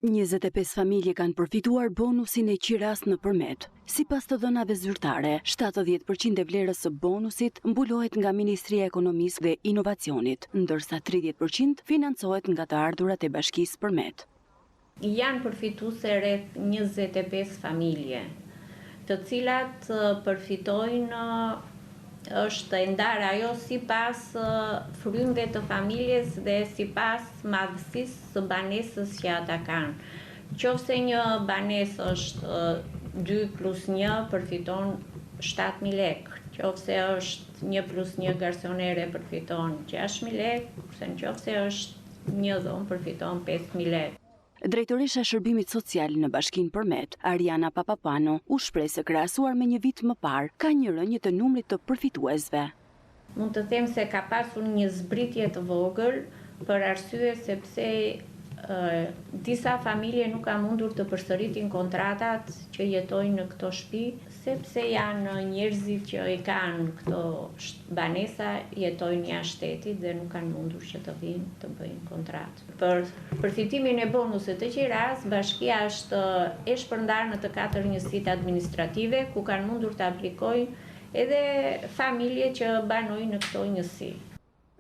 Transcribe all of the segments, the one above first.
25 familje kanë përfituar bonusin e qiras nëpërmet. Sipas të dhënave zyrtare, 70% e vlerës së bonusit mbulohet nga Ministria e Ekonomisë dhe Inovacionit, ndërsa 30% financohet nga të ardhurat e bashkisë përmet. Janë përfituese rreth 25 familje, të cilat përfitojnë është e ndarë ajo sipas frymëve të familjes dhe sipas madhësisë së banesës që ata kanë. Qofse një banesë është 2+1 përfiton 7.000 lekë, qofse është 1+1 garsonere përfiton 6.000 lekë, kurse nëse është një dhomë përfiton 5.000 lekë. Drejtoresha e Shërbimit Social në Bashkinë Përmet, Ariana Papapano, u shpreh se krahasuar me një vit më parë, ka një rënje të numrit të përfituesve. Mund të them se ka pasur një zbritje të vogël për arsye sepse disa familje nuk kanë mundur të përsëritin kontratat që jetojnë në këto shtëpi, sepse janë njerëzit që i kanë këto banesa, jetojnë jashtë shtetit dhe nuk kanë mundur që të vinë të bëjnë kontratë. Për përfitimin e bonusit të qiras, bashkia është e shpërndarë në të 4 njësitë administrative, ku kanë mundur të aplikojnë edhe familje që banojnë në këto njësi.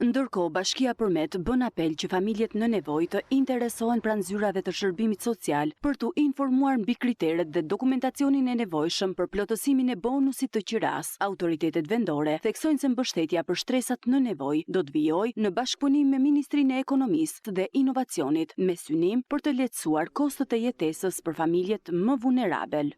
Ndërkohë, Bashkia Përmet bën apel që familjet në nevojë të interesohen pranë zyrave të shërbimit social për t'u informuar mbi kriteret dhe dokumentacionin e nevojshëm për plotësimin e bonusit të qiras. Autoritetet vendore theksojnë se mbështetja për shtresat në nevojë do të vijojë në bashkëpunim me Ministrinë e Ekonomisë dhe Inovacionit me synim për të lehtësuar kostot e jetesës për familjet më vulnerabel.